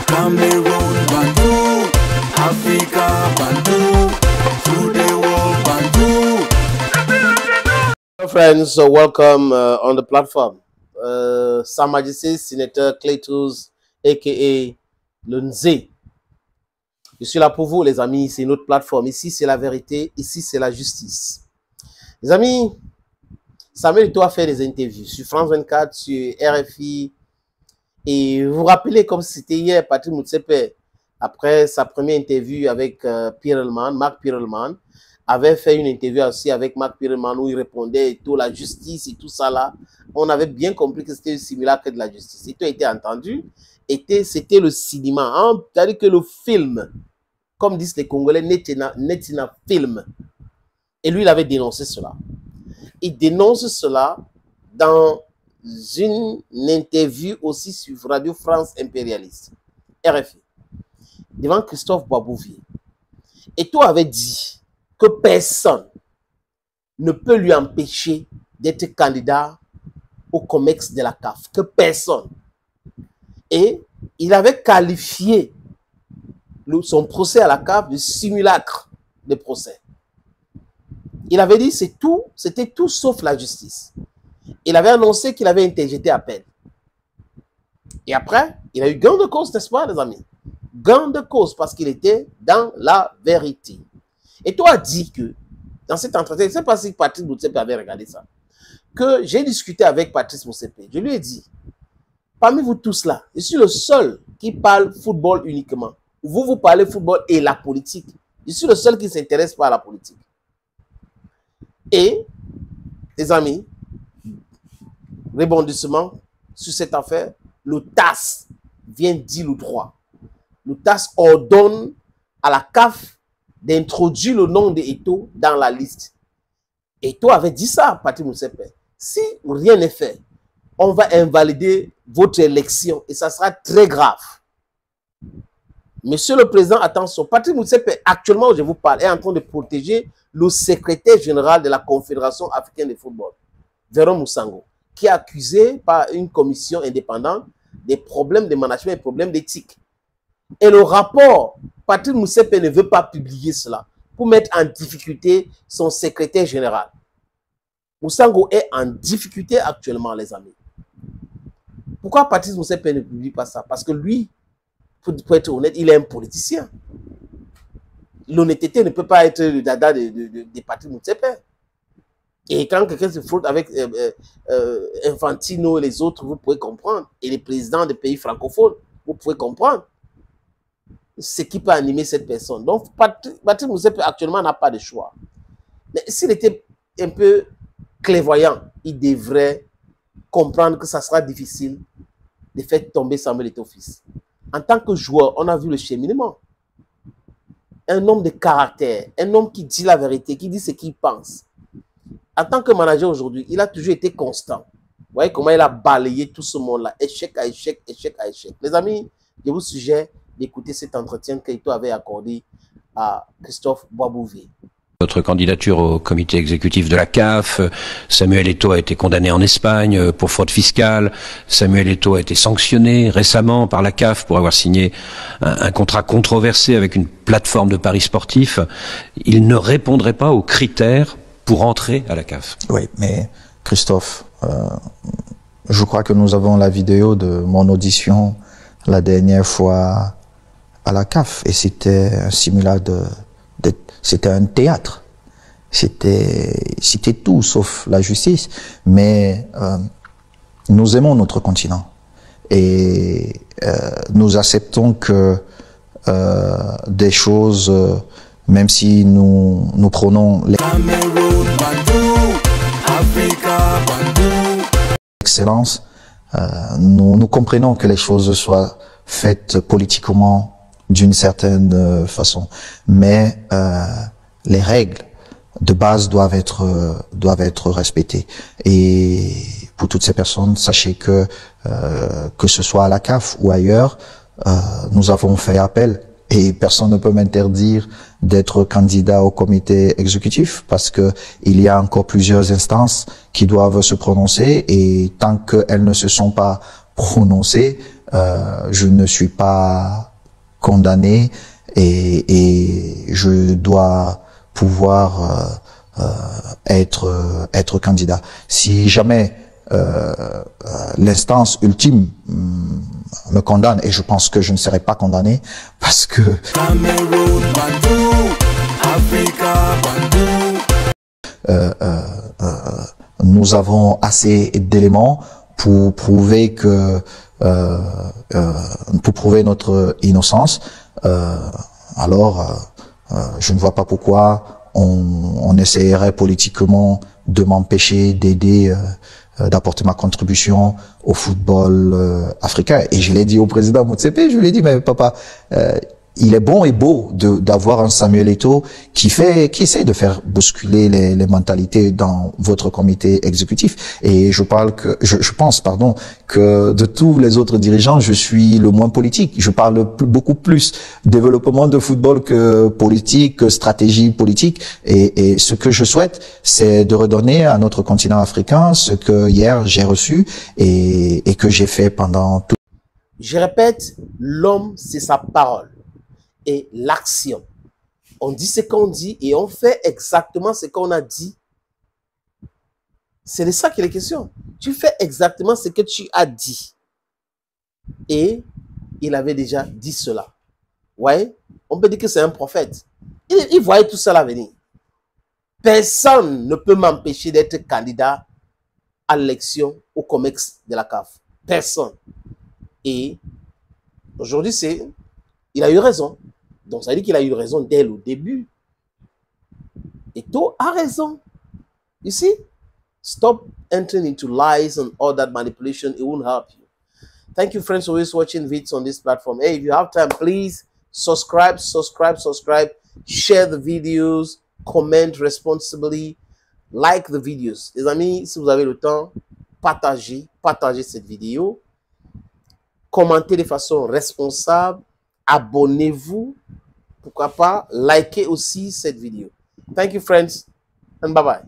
Cameroon Bantu, Africa Bantu, through the world Bantu. Hello friends, welcome on the platform. Sa Majesté Sénateur Cletus, a.k.a. le Nzé. Je suis là pour vous les amis, c'est notre plateforme. Ici c'est la vérité, ici c'est la justice. Les amis, Samuel Eto'o a fait des interviews sur France 24, sur RFI. Et vous vous rappelez comme c'était hier, Patrice Motsepe, après sa première interview avec Marc Perelman, avait fait une interview aussi avec Marc Perelman où il répondait et tout, la justice et tout ça là. On avait bien compris que c'était le simulacre de la justice. Et tout a été entendu. C'était le cinéma. Hein? C'est-à-dire que le film, comme disent les Congolais, Netina film. Et lui, il avait dénoncé cela. Il dénonce cela dans une interview aussi sur Radio France Impérialiste, RFI, devant Christophe Boisbouvier. Eto'o avait dit que personne ne peut lui empêcher d'être candidat au COMEX de la CAF. Que personne. Et il avait qualifié son procès à la CAF de simulacre de procès. Il avait dit que c'était tout sauf la justice. Il avait annoncé qu'il avait interjeté appel. Et après, il a eu gain de cause, n'est-ce pas, les amis? Gain de cause parce qu'il était dans la vérité. Et toi, dit que, dans cet entretien, je ne sais pas si Patrice Motsepe avait regardé ça, que j'ai discuté avec Patrice Motsepe. Je lui ai dit, parmi vous tous là, je suis le seul qui parle football uniquement. Vous parlez football et la politique. Je suis le seul qui ne s'intéresse pas à la politique. Et, les amis, rebondissement sur cette affaire, le TAS vient dire le droit. Le TAS ordonne à la CAF d'introduire le nom de Eto'o dans la liste. Eto'o avait dit ça, Patrice Motsepe. Si rien n'est fait, on va invalider votre élection et ça sera très grave. Monsieur le Président, attention, Patrice Motsepe, actuellement où je vous parle, est en train de protéger le secrétaire général de la Confédération africaine de football, Véron Moussango, qui est accusé par une commission indépendante des problèmes de management et des problèmes d'éthique. Et le rapport, Patrice Motsepe ne veut pas publier cela pour mettre en difficulté son secrétaire général. Moussango est en difficulté actuellement, les amis. Pourquoi Patrice Motsepe ne publie pas ça? Parce que lui, pour être honnête, il est un politicien. L'honnêteté ne peut pas être le dada de Patrice Motsepe. Et quand quelqu'un se frotte avec Infantino et les autres, vous pouvez comprendre. Et les présidents des pays francophones, vous pouvez comprendre ce qui peut animer cette personne. Donc, Patrice Motsepe actuellement n'a pas de choix. Mais s'il était un peu clairvoyant, il devrait comprendre que ça sera difficile de faire tomber Samuel Eto'o fils. En tant que joueur, on a vu le cheminement. Un homme de caractère, un homme qui dit la vérité, qui dit ce qu'il pense. En tant que manager aujourd'hui, il a toujours été constant. Vous voyez comment il a balayé tout ce monde-là, échec à échec, échec à échec. Les amis, je vous suggère d'écouter cet entretien qu'Eto'o avait accordé à Christophe Boisbouvier. Votre candidature au comité exécutif de la CAF, Samuel Eto'o a été condamné en Espagne pour fraude fiscale, Samuel Eto'o a été sanctionné récemment par la CAF pour avoir signé un contrat controversé avec une plateforme de paris sportifs. Il ne répondrait pas aux critères pour entrer à la CAF. Oui, mais Christophe, je crois que nous avons la vidéo de mon audition la dernière fois à la CAF et c'était un simulacre c'était un théâtre. C'était tout sauf la justice. Mais nous aimons notre continent. Et nous acceptons que des choses, même si nous prenons l'excellence, nous comprenons que les choses soient faites politiquement d'une certaine façon, mais les règles de base doivent être respectées. Et pour toutes ces personnes, sachez que ce soit à la CAF ou ailleurs, nous avons fait appel et personne ne peut m'interdire d'être candidat au comité exécutif parce que il y a encore plusieurs instances qui doivent se prononcer et tant qu'elles ne se sont pas prononcées, je ne suis pas condamné et je dois pouvoir être candidat. Si jamais l'instance ultime me condamne, et je pense que je ne serai pas condamné parce que Cameroun, Bandou, Africa, Bandou. nous avons assez d'éléments pour prouver que pour prouver notre innocence. Alors, je ne vois pas pourquoi on essaierait politiquement de m'empêcher d'aider, d'apporter ma contribution au football africain. Et je l'ai dit au président Motsepe, je lui ai dit, mais papa, il est bon et beau d'avoir un Samuel Eto'o qui essaie de faire bousculer les mentalités dans votre comité exécutif. Et je pense que de tous les autres dirigeants, je suis le moins politique. Je parle beaucoup plus développement de football que politique, que stratégie politique. Et ce que je souhaite, c'est de redonner à notre continent africain ce que hier j'ai reçu et que j'ai fait pendant tout. Je répète, l'homme, c'est sa parole et l'action. On dit ce qu'on dit et on fait exactement ce qu'on a dit. C'est de ça qu'il est question. Tu fais exactement ce que tu as dit. Et il avait déjà dit cela. Ouais, on peut dire que c'est un prophète. Il voyait tout cela venir. Personne ne peut m'empêcher d'être candidat à l'élection au COMEX de la CAF. Personne. Et aujourd'hui, il a eu raison. Donc, ça veut dire qu'il a eu raison dès le début. Eto'o a raison. You see? Stop entering into lies and all that manipulation. It won't help you. Thank you, friends, for always watching videos on this platform. Hey, if you have time, please subscribe. Share the videos. Comment responsibly. Like the videos. Les amis, si vous avez le temps, partagez cette vidéo. Commentez de façon responsable. Abonnez-vous. Pourquoi pas, likez aussi cette vidéo. Thank you, friends, and bye-bye.